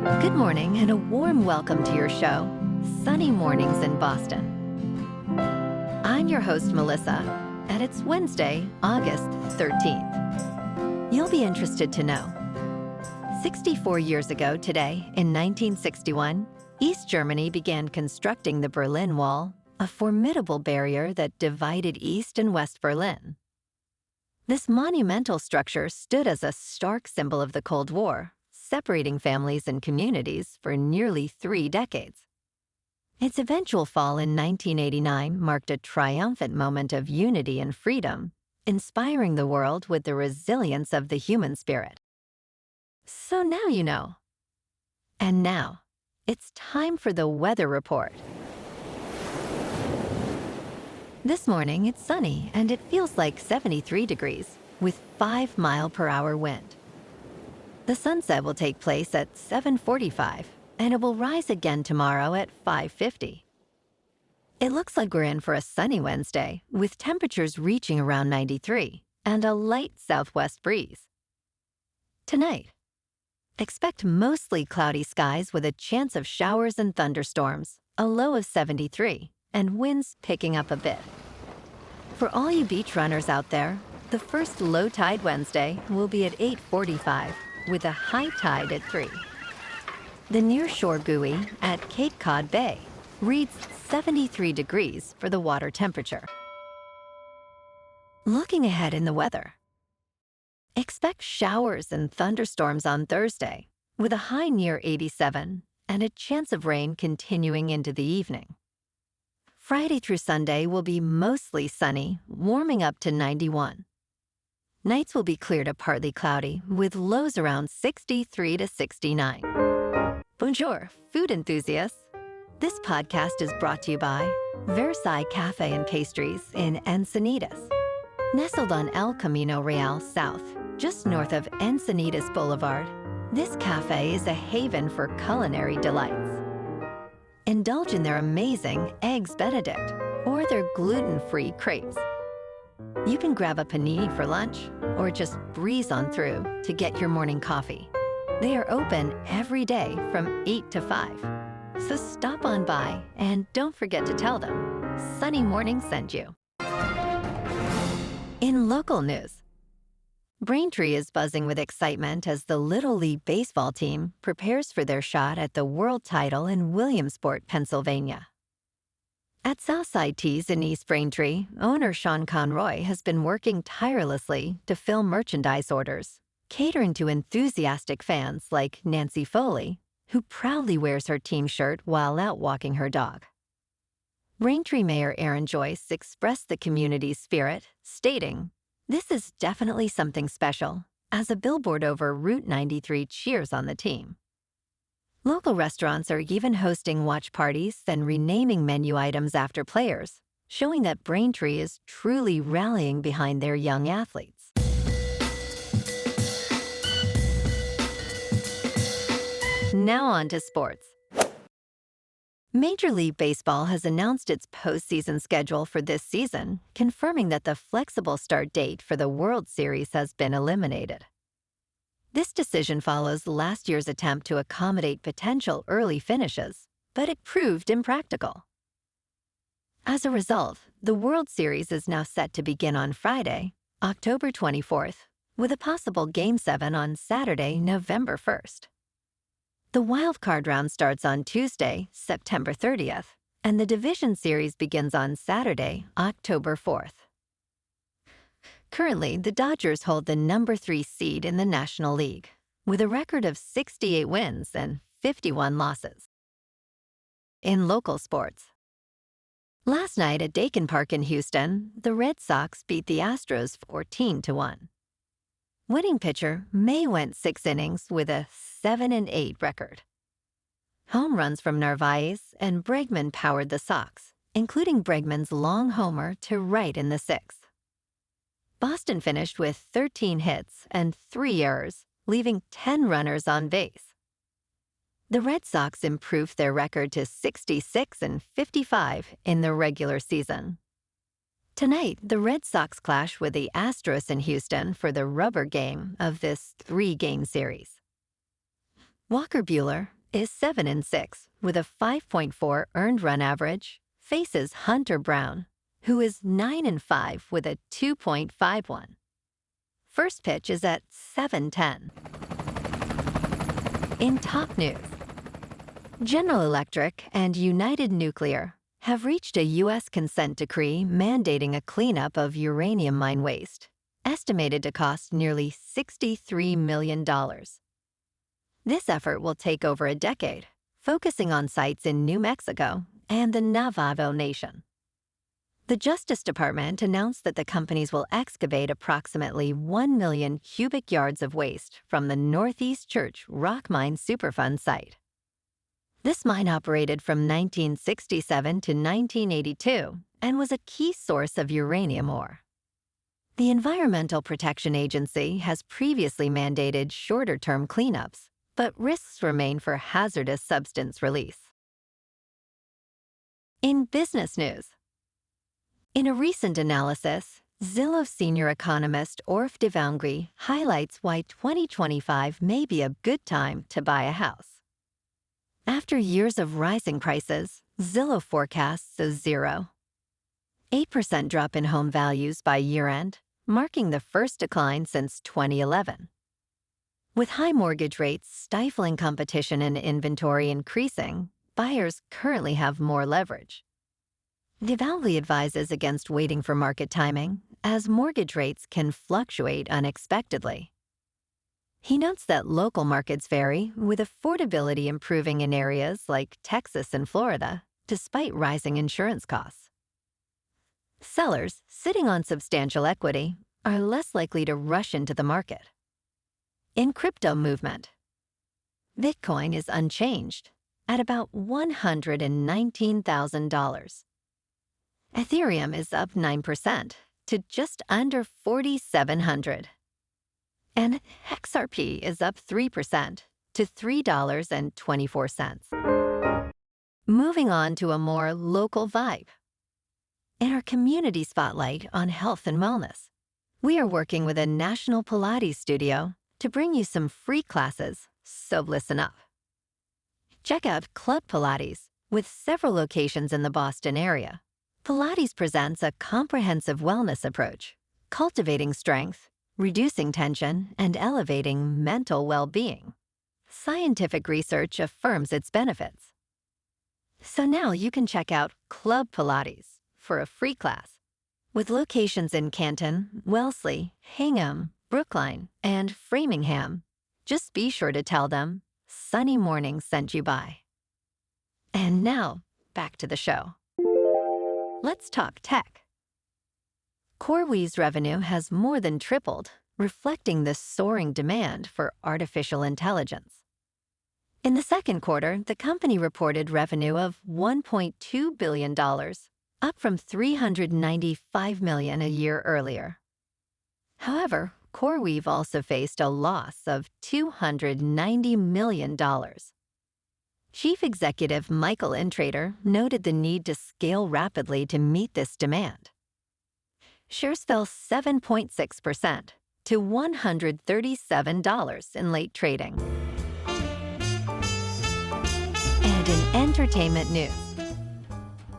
Good morning and a warm welcome to your show, Sunny Mornings in Boston. I'm your host, Melissa, and it's Wednesday, August 13th. You'll be interested to know. 64 years ago today, in 1961, East Germany began constructing the Berlin Wall, a formidable barrier that divided East and West Berlin. This monumental structure stood as a stark symbol of the Cold War, separating families and communities for nearly 3 decades. Its eventual fall in 1989 marked a triumphant moment of unity and freedom, inspiring the world with the resilience of the human spirit. So now you know. And now, it's time for the weather report. This morning, it's sunny and it feels like 73 degrees with 5-mile-per-hour wind. The sunset will take place at 7:45, and it will rise again tomorrow at 5:50. It looks like we're in for a sunny Wednesday, with temperatures reaching around 93 and a light southwest breeze. Tonight, expect mostly cloudy skies with a chance of showers and thunderstorms, a low of 73, and winds picking up a bit. For all you beach runners out there, the first low tide Wednesday will be at 8:45, with a high tide at 3. The nearshore buoy at Cape Cod Bay reads 73 degrees for the water temperature. Looking ahead in the weather, expect showers and thunderstorms on Thursday, with a high near 87 and a chance of rain continuing into the evening. Friday through Sunday will be mostly sunny, warming up to 91. Nights will be clear to partly cloudy, with lows around 63 to 69. Bonjour, food enthusiasts. This podcast is brought to you by Versailles Cafe and Pastries in Encinitas. Nestled on El Camino Real South, just north of Encinitas Boulevard, this cafe is a haven for culinary delights. Indulge in their amazing Eggs Benedict or their gluten-free crepes. You can grab a panini for lunch or just breeze on through to get your morning coffee. They are open every day from 8 to 5. So stop on by and don't forget to tell them Sunny Morning sent you. In local news, Braintree is buzzing with excitement as the Little League baseball team prepares for their shot at the world title in Williamsport, Pennsylvania. At Southside Tees in East Braintree, owner Sean Conroy has been working tirelessly to fill merchandise orders, catering to enthusiastic fans like Nancy Foley, who proudly wears her team shirt while out walking her dog. Braintree Mayor Aaron Joyce expressed the community's spirit, stating, "This is definitely something special," as a billboard over Route 93 cheers on the team. Local restaurants are even hosting watch parties and renaming menu items after players, showing that Braintree is truly rallying behind their young athletes. Now on to sports. Major League Baseball has announced its postseason schedule for this season, confirming that the flexible start date for the World Series has been eliminated. This decision follows last year's attempt to accommodate potential early finishes, but it proved impractical. As a result, the World Series is now set to begin on Friday, October 24th, with a possible Game 7 on Saturday, November 1st. The wildcard round starts on Tuesday, September 30th, and the Division Series begins on Saturday, October 4th. Currently, the Dodgers hold the number 3 seed in the National League, with a record of 68 wins and 51 losses. In local sports, last night at Dakin Park in Houston, the Red Sox beat the Astros 14-1. Winning pitcher May went 6 innings with a 7-8 record. Home runs from Narvaez and Bregman powered the Sox, including Bregman's long homer to right in the 6th. Boston finished with 13 hits and 3 errors, leaving 10 runners on base. The Red Sox improved their record to 66-55 in the regular season. Tonight, the Red Sox clash with the Astros in Houston for the rubber game of this 3-game series. Walker Buehler, is 7-6 with a 5.4 earned run average, faces Hunter Brown, who is 9-5 with a 2.51. First pitch is at 7:10. In top news, General Electric and United Nuclear have reached a U.S. consent decree mandating a cleanup of uranium mine waste, estimated to cost nearly $63 million. This effort will take over a decade, focusing on sites in New Mexico and the Navajo Nation. The Justice Department announced that the companies will excavate approximately 1 million cubic yards of waste from the Northeast Church Rock Mine Superfund site. This mine operated from 1967 to 1982 and was a key source of uranium ore. The Environmental Protection Agency has previously mandated shorter-term cleanups, but risks remain for hazardous substance release. In business news, in a recent analysis, Zillow senior economist Orf Devangri highlights why 2025 may be a good time to buy a house. After years of rising prices, Zillow forecasts a 0.8% drop in home values by year-end, marking the first decline since 2011. With high mortgage rates stifling competition and inventory increasing, buyers currently have more leverage. Devangri advises against waiting for market timing, as mortgage rates can fluctuate unexpectedly. He notes that local markets vary, with affordability improving in areas like Texas and Florida, despite rising insurance costs. Sellers sitting on substantial equity are less likely to rush into the market. In crypto movement, Bitcoin is unchanged at about $119,000. Ethereum is up 9% to just under 4,700. And XRP is up 3% to $3.24. Moving on to a more local vibe. In our community spotlight on health and wellness, we are working with a national Pilates studio to bring you some free classes, so listen up. Check out Club Pilates, with several locations in the Boston area. Pilates presents a comprehensive wellness approach, cultivating strength, reducing tension, and elevating mental well-being. Scientific research affirms its benefits. So now you can check out Club Pilates for a free class. With locations in Canton, Wellesley, Hingham, Brookline, and Framingham, just be sure to tell them Sunny Morning sent you by. And now, back to the show. Let's talk tech. CoreWeave's revenue has more than tripled, reflecting the soaring demand for artificial intelligence. In the second quarter, the company reported revenue of $1.2 billion, up from $395 million a year earlier. However, CoreWeave also faced a loss of $290 million. Chief Executive Michael Intrater noted the need to scale rapidly to meet this demand. Shares fell 7.6% to $137 in late trading. And in entertainment news,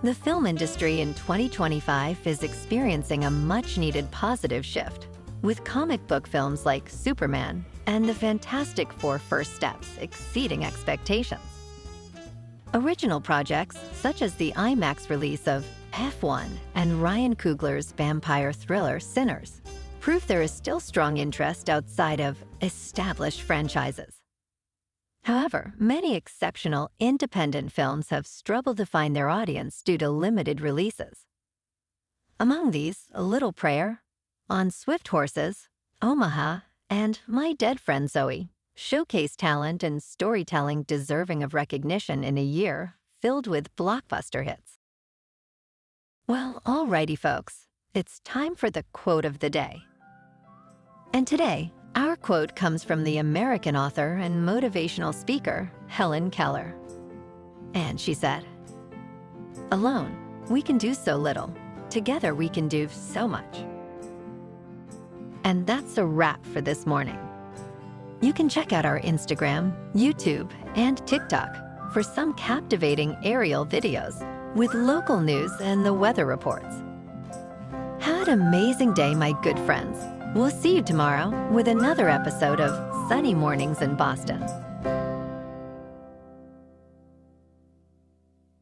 the film industry in 2025 is experiencing a much-needed positive shift, with comic book films like Superman and The Fantastic Four: First Steps exceeding expectations. Original projects, such as the IMAX release of F1 and Ryan Coogler's vampire thriller Sinners, prove there is still strong interest outside of established franchises. However, many exceptional independent films have struggled to find their audience due to limited releases. Among these, A Little Prayer, On Swift Horses, Omaha, and My Dead Friend Zoe showcase talent and storytelling deserving of recognition in a year filled with blockbuster hits. Well, alrighty folks, it's time for the quote of the day. And today, our quote comes from the American author and motivational speaker, Helen Keller. And she said, "Alone, we can do so little. Together, we can do so much." And that's a wrap for this morning. You can check out our Instagram, YouTube, and TikTok for some captivating aerial videos with local news and the weather reports. Have an amazing day, my good friends. We'll see you tomorrow with another episode of Sunny Mornings in Boston.